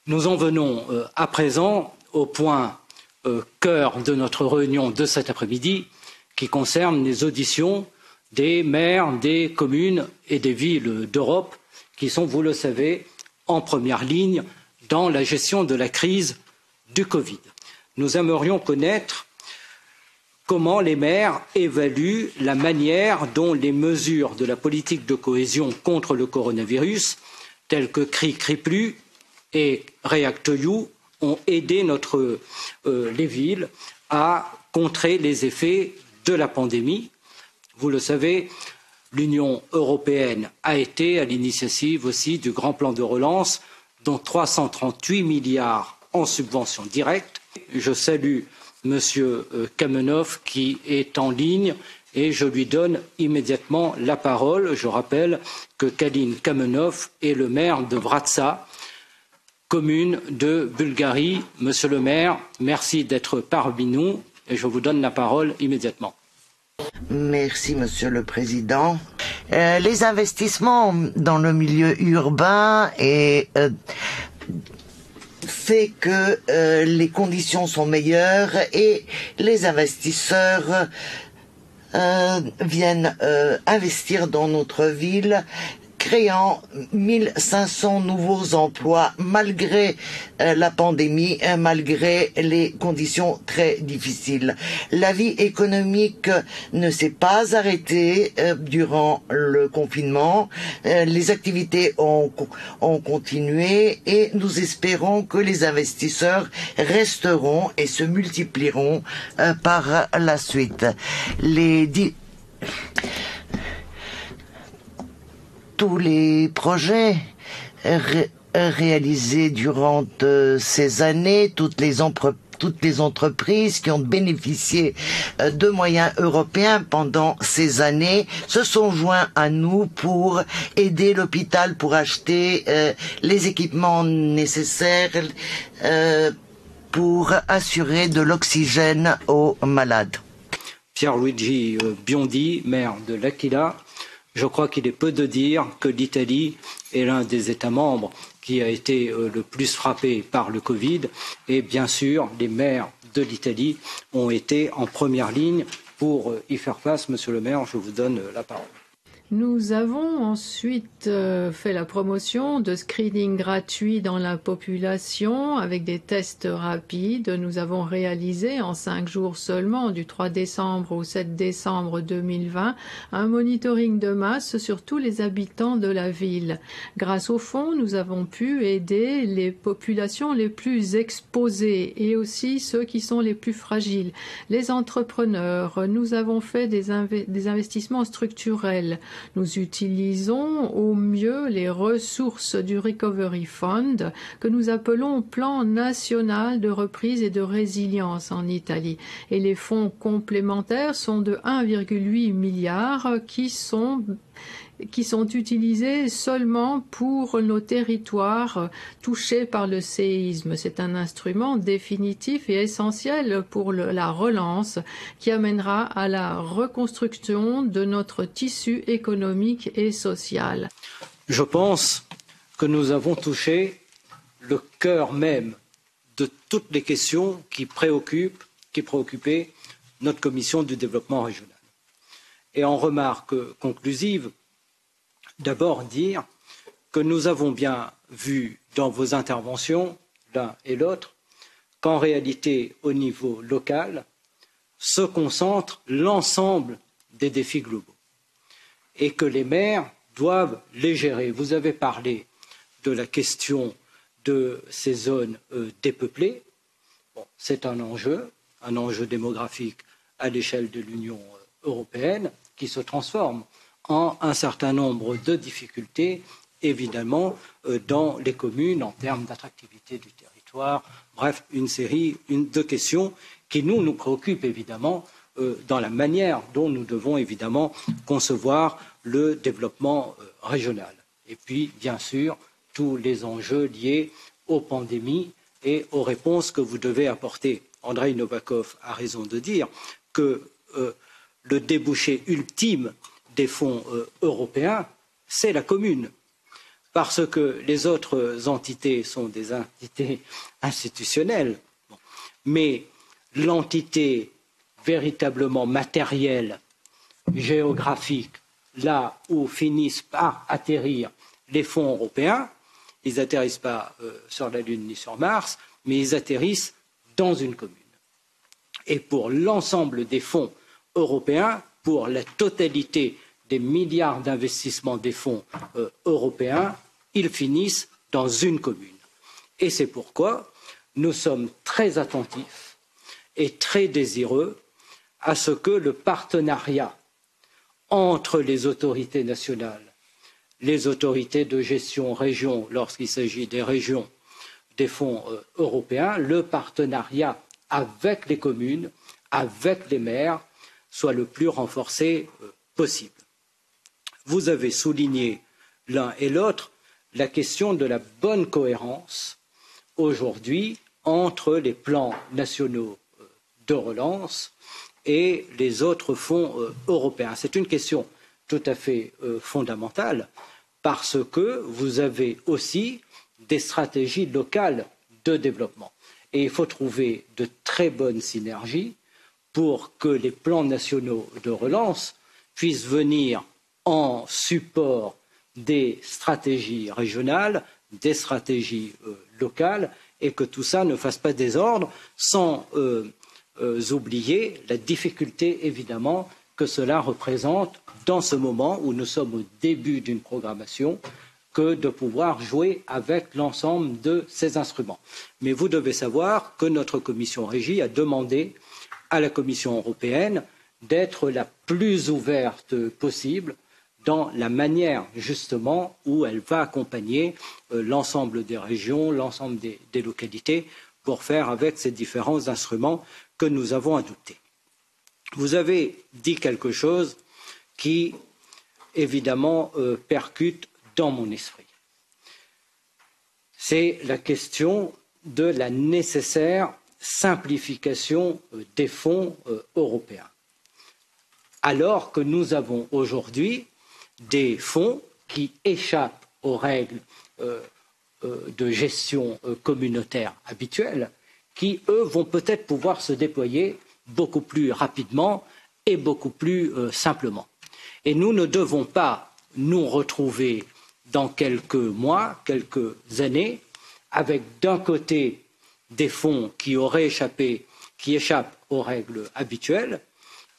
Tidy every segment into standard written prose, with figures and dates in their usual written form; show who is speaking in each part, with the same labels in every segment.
Speaker 1: Nous en venons à présent au point cœur de notre réunion de cet après-midi qui concerne les auditions des maires des communes et des villes d'Europe qui sont, vous le savez, en première ligne dans la gestion de la crise du Covid. Nous aimerions connaître comment les maires évaluent la manière dont les mesures de la politique de cohésion contre le coronavirus, telles que CRI-CRIPLU et REACT-EU, ont aidé les villes à contrer les effets de la pandémie. Vous le savez, l'Union européenne a été à l'initiative aussi du grand plan de relance, dont 338 milliards en subventions directes. Je salue Monsieur Kamenov qui est en ligne et je lui donne immédiatement la parole. Je rappelle que Kalin Kamenov est le maire de Vratsa, commune de Bulgarie. Monsieur le maire, merci d'être parmi nous et je vous donne la parole immédiatement.
Speaker 2: Merci, Monsieur le Président. Les investissements dans le milieu urbain fait que les conditions sont meilleures et les investisseurs viennent investir dans notre ville, créant 1500 nouveaux emplois malgré la pandémie, malgré les conditions très difficiles. La vie économique ne s'est pas arrêtée durant le confinement. Les activités ont continué et nous espérons que les investisseurs resteront et se multiplieront par la suite. Tous les projets réalisés durant ces années, toutes les entreprises qui ont bénéficié de moyens européens pendant ces années se sont joints à nous pour aider l'hôpital, pour acheter les équipements nécessaires pour assurer de l'oxygène aux malades.
Speaker 1: Pierluigi Biondi, maire de L'Aquila. Je crois qu'il est peu de dire que l'Italie est l'un des États membres qui a été le plus frappé par le Covid et bien sûr les maires de l'Italie ont été en première ligne pour y faire face. Monsieur le maire, je vous donne la parole.
Speaker 3: Nous avons ensuite fait la promotion de screening gratuit dans la population avec des tests rapides. Nous avons réalisé en 5 jours seulement, du 3 décembre au 7 décembre 2020, un monitoring de masse sur tous les habitants de la ville. Grâce au fonds, nous avons pu aider les populations les plus exposées et aussi ceux qui sont les plus fragiles, les entrepreneurs. Nous avons fait des investissements structurels. Nous utilisons au mieux les ressources du Recovery Fund que nous appelons Plan national de reprise et de résilience en Italie. Et les fonds complémentaires sont de 1,8 milliard qui sont utilisés seulement pour nos territoires touchés par le séisme. C'est un instrument définitif et essentiel pour la relance qui amènera à la reconstruction de notre tissu économique et social.
Speaker 1: Je pense que nous avons touché le cœur même de toutes les questions qui préoccupaient notre commission du développement régional. Et en remarque conclusive, d'abord dire que nous avons bien vu dans vos interventions, l'un et l'autre, qu'en réalité, au niveau local, se concentre l'ensemble des défis globaux et que les maires doivent les gérer. Vous avez parlé de la question de ces zones dépeuplées. Bon, c'est un enjeu démographique à l'échelle de l'Union européenne qui se transforme en un certain nombre de difficultés, évidemment, dans les communes en termes d'attractivité du territoire. Bref, une série de questions qui nous préoccupent évidemment dans la manière dont nous devons évidemment concevoir le développement régional. Et puis, bien sûr, tous les enjeux liés aux pandémies et aux réponses que vous devez apporter. Andreï Novakov a raison de dire que le débouché ultime des fonds européens, c'est la commune. parce que les autres entités sont des entités institutionnelles, mais l'entité véritablement matérielle, géographique, là où finissent par atterrir les fonds européens, ils n'atterrissent pas sur la Lune ni sur Mars, mais ils atterrissent dans une commune. Et pour l'ensemble des fonds européens, pour la totalité des milliards d'investissements des fonds européens, ils finissent dans une commune. Et c'est pourquoi nous sommes très attentifs et très désireux à ce que le partenariat entre les autorités nationales, les autorités de gestion région, lorsqu'il s'agit des régions des fonds européens, le partenariat avec les communes, avec les maires, soit le plus renforcé possible. Vous avez souligné l'un et l'autre la question de la bonne cohérence aujourd'hui entre les plans nationaux de relance et les autres fonds européens. C'est une question tout à fait fondamentale parce que vous avez aussi des stratégies locales de développement. Et il faut trouver de très bonnes synergies pour que les plans nationaux de relance puissent venir en support des stratégies régionales, des stratégies locales, et que tout ça ne fasse pas désordre sans oublier la difficulté évidemment que cela représente dans ce moment où nous sommes au début d'une programmation que de pouvoir jouer avec l'ensemble de ces instruments. Mais vous devez savoir que notre commission régie a demandé à la Commission européenne d'être la plus ouverte possible dans la manière justement où elle va accompagner l'ensemble des régions, l'ensemble des localités pour faire avec ces différents instruments que nous avons adoptés. Vous avez dit quelque chose qui évidemment percute dans mon esprit. C'est la question de la nécessaire simplification des fonds européens. Alors que nous avons aujourd'hui des fonds qui échappent aux règles de gestion communautaire habituelles, qui, eux, vont peut-être pouvoir se déployer beaucoup plus rapidement et beaucoup plus simplement. Et nous ne devons pas nous retrouver dans quelques mois, quelques années, avec d'un côté des fonds qui échappent aux règles habituelles,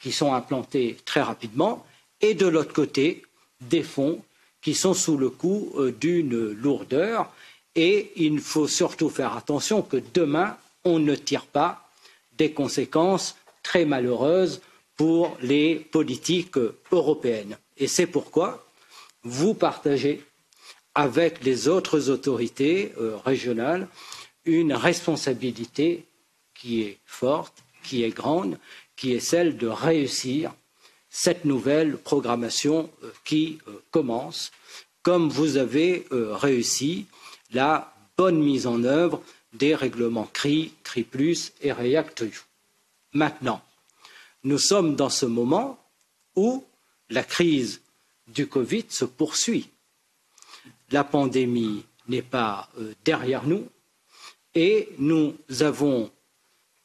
Speaker 1: qui sont implantés très rapidement, et de l'autre côté, des fonds qui sont sous le coup d'une lourdeur. Et il faut surtout faire attention que demain, on ne tire pas des conséquences très malheureuses pour les politiques européennes. Et c'est pourquoi vous partagez avec les autres autorités régionales une responsabilité qui est forte, qui est grande, qui est celle de réussir cette nouvelle programmation qui commence, comme vous avez réussi la bonne mise en œuvre des règlements CRI, CRI+, et REACT-EU. Maintenant, nous sommes dans ce moment où la crise du Covid se poursuit. La pandémie n'est pas derrière nous et nous avons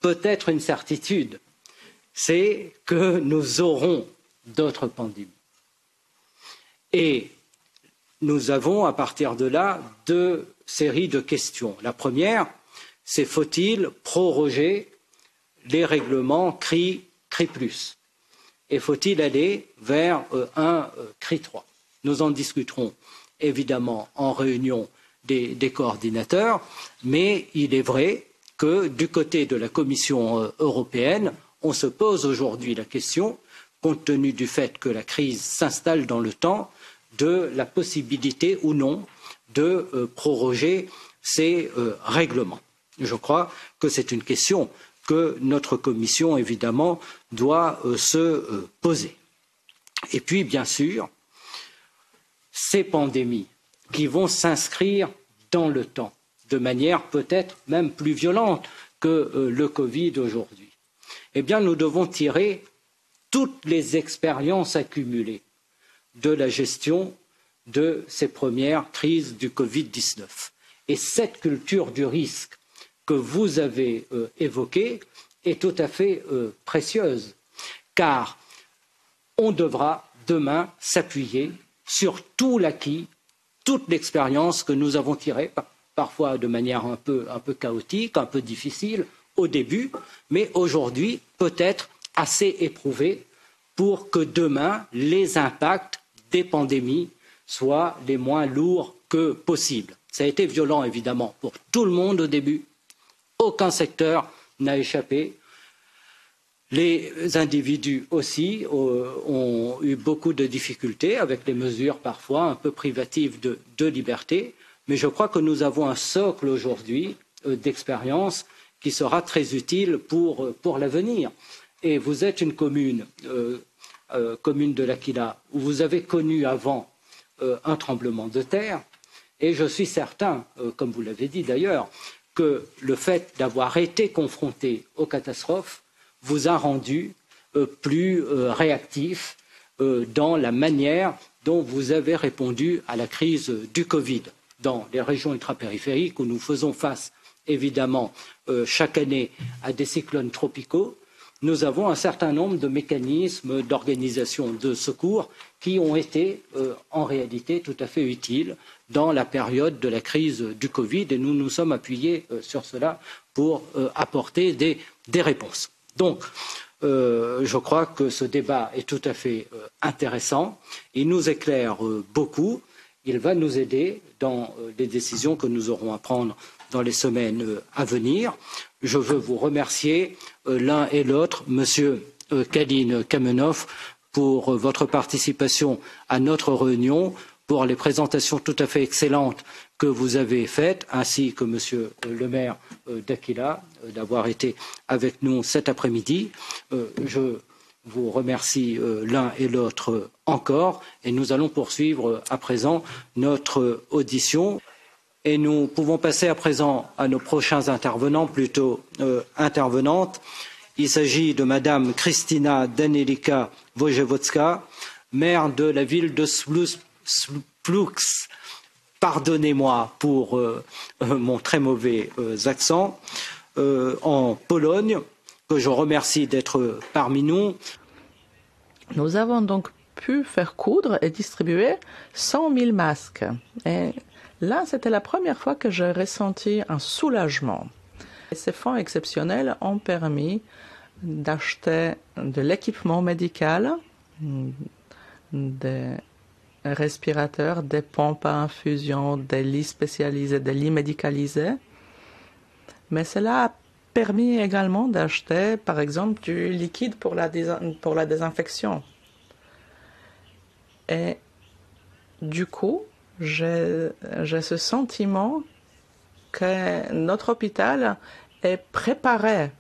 Speaker 1: peut-être une certitude, c'est que nous aurons d'autres pandémies. Et nous avons à partir de là deux séries de questions. La première, c'est faut-il proroger les règlements CRI, CRI+, et faut-il aller vers un CRI 3? Nous en discuterons évidemment en réunion des coordinateurs, mais il est vrai que du côté de la Commission européenne, on se pose aujourd'hui la question, compte tenu du fait que la crise s'installe dans le temps, de la possibilité ou non de proroger ces règlements. Je crois que c'est une question que notre commission, évidemment, doit se poser. Et puis, bien sûr, ces pandémies qui vont s'inscrire dans le temps, de manière peut-être même plus violente que le Covid aujourd'hui. Eh bien, nous devons tirer toutes les expériences accumulées de la gestion de ces premières crises du Covid-19. Et cette culture du risque que vous avez évoquée est tout à fait précieuse, car on devra demain s'appuyer sur tout l'acquis, toute l'expérience que nous avons tirée, parfois de manière un peu chaotique, un peu difficile au début, mais aujourd'hui peut-être assez éprouvée pour que demain les impacts des pandémies soient les moins lourds que possible. Ça a été violent évidemment pour tout le monde au début. Aucun secteur n'a échappé. Les individus aussi ont eu beaucoup de difficultés avec les mesures parfois un peu privatives de liberté, mais je crois que nous avons un socle aujourd'hui d'expérience qui sera très utile pour l'avenir. Et vous êtes une commune, commune de l'Aquila, où vous avez connu avant un tremblement de terre, et je suis certain, comme vous l'avez dit d'ailleurs, que le fait d'avoir été confronté aux catastrophes vous a rendu plus réactif dans la manière dont vous avez répondu à la crise du Covid. Dans les régions ultrapériphériques où nous faisons face évidemment chaque année à des cyclones tropicaux, nous avons un certain nombre de mécanismes d'organisation de secours qui ont été en réalité tout à fait utiles dans la période de la crise du Covid et nous nous sommes appuyés sur cela pour apporter des réponses. Donc, je crois que ce débat est tout à fait intéressant. Il nous éclaire beaucoup. Il va nous aider dans les décisions que nous aurons à prendre dans les semaines à venir. Je veux vous remercier l'un et l'autre, Monsieur Kalin Kamenov, pour votre participation à notre réunion, pour les présentations tout à fait excellentes que vous avez faites, ainsi que Monsieur le maire d'Aquila d'avoir été avec nous cet après-midi. Je vous remercie l'un et l'autre encore et nous allons poursuivre à présent notre audition. Et nous pouvons passer à présent à nos prochains intervenants, plutôt intervenantes. Il s'agit de Madame Kristina Danilika Wojewódzka, maire de la ville de Spluks. Pardonnez-moi pour mon très mauvais accent, en Pologne, que je remercie d'être parmi nous.
Speaker 4: Nous avons donc pu faire coudre et distribuer 100 000 masques. Et là, c'était la première fois que j'ai ressenti un soulagement. Et ces fonds exceptionnels ont permis d'acheter de l'équipement médical, des respirateurs, des pompes à infusion, des lits spécialisés, des lits médicalisés. Mais cela a permis également d'acheter, par exemple, du liquide pour la désinfection. Et du coup, j'ai ce sentiment que notre hôpital est préparé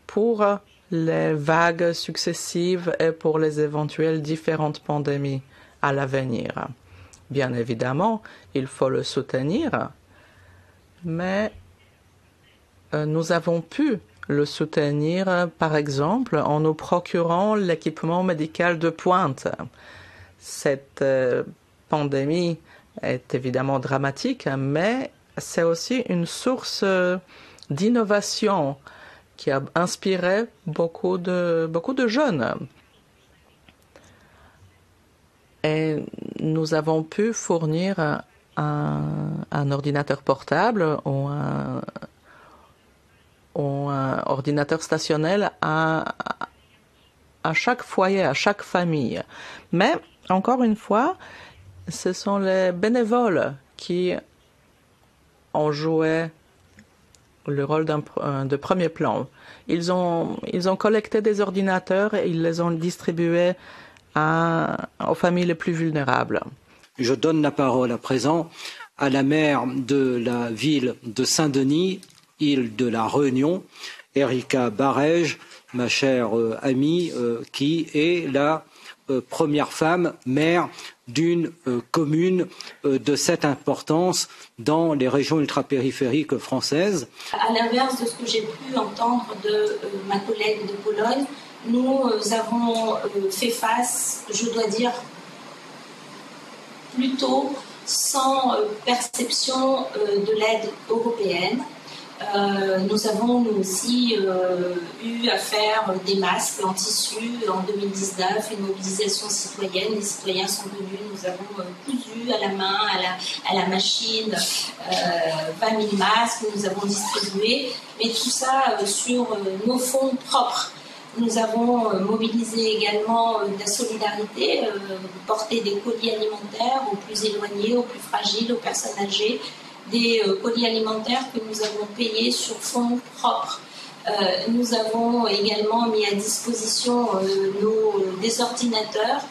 Speaker 4: pour les vagues successives et pour les éventuelles différentes pandémies à l'avenir. Bien évidemment, il faut le soutenir, mais nous avons pu le soutenir, par exemple, en nous procurant l'équipement médical de pointe. Cette pandémie est évidemment dramatique, mais c'est aussi une source d'innovation qui a inspiré beaucoup de jeunes. Et nous avons pu fournir un ordinateur portable ou un ordinateur stationnel à chaque foyer, à chaque famille. Mais, encore une fois, ce sont les bénévoles qui ont joué le rôle de premier plan. Ils ont collecté des ordinateurs et ils les ont distribués aux familles les plus vulnérables.
Speaker 1: Je donne la parole à présent à la maire de la ville de Saint-Denis, île de la Réunion, Erika Barège, ma chère amie, qui est la première femme maire d'une commune de cette importance dans les régions ultrapériphériques françaises.
Speaker 5: À l'inverse de ce que j'ai pu entendre de ma collègue de Pologne, nous avons fait face, je dois dire, plutôt sans perception de l'aide européenne. Nous avons nous aussi eu à faire des masques en tissu en 2019, une mobilisation citoyenne. Les citoyens sont venus, nous avons cousu à la main, à la machine, 20 000 masques, nous avons distribué, mais tout ça sur nos fonds propres. Nous avons mobilisé également de la solidarité, porté des colis alimentaires aux plus éloignés, aux plus fragiles, aux personnes âgées, des colis alimentaires que nous avons payés sur fonds propres. Nous avons également mis à disposition des ordinateurs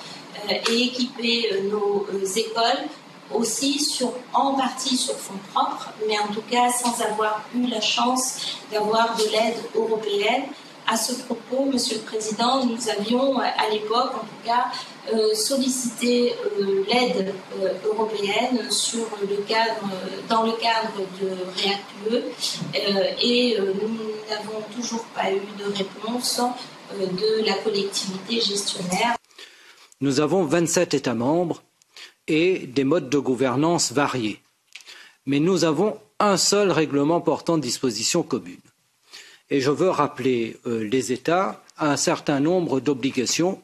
Speaker 5: et équipé nos écoles aussi en partie sur fonds propres, mais en tout cas sans avoir eu la chance d'avoir de l'aide européenne. À ce propos, Monsieur le Président, nous avions à l'époque, en tout cas, sollicité l'aide européenne dans le cadre de REACT-UE et nous n'avons toujours pas eu de réponse de la collectivité gestionnaire.
Speaker 1: Nous avons 27 États membres et des modes de gouvernance variés, mais nous avons un seul règlement portant dispositions communes. Et je veux rappeler les États à un certain nombre d'obligations,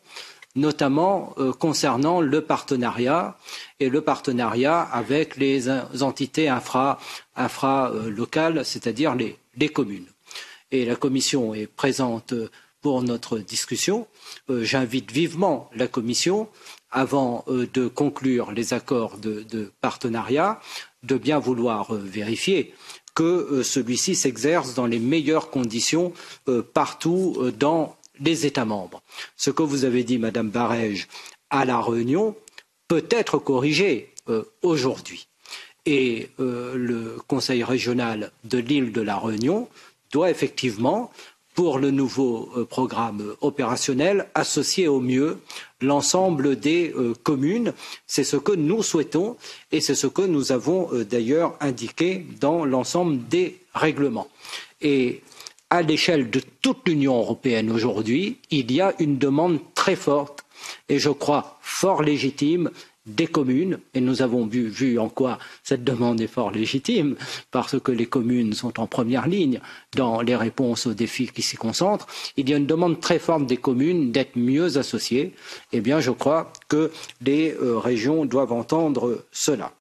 Speaker 1: notamment concernant le partenariat et le partenariat avec les entités infralocales, c'est-à-dire les communes. Et la Commission est présente pour notre discussion. J'invite vivement la Commission, avant de conclure les accords de partenariat, de bien vouloir vérifier que celui-ci s'exerce dans les meilleures conditions partout dans les États membres. Ce que vous avez dit, Madame Barège, à La Réunion peut être corrigé aujourd'hui. Et le Conseil régional de l'île de La Réunion doit effectivement, pour le nouveau programme opérationnel, associer au mieux l'ensemble des communes. C'est ce que nous souhaitons et c'est ce que nous avons d'ailleurs indiqué dans l'ensemble des règlements. Et à l'échelle de toute l'Union européenne aujourd'hui, il y a une demande très forte et je crois fort légitime des communes, et nous avons vu en quoi cette demande est fort légitime, parce que les communes sont en première ligne dans les réponses aux défis qui s'y concentrent. Il y a une demande très forte des communes d'être mieux associées. Eh bien, je crois que les régions doivent entendre cela.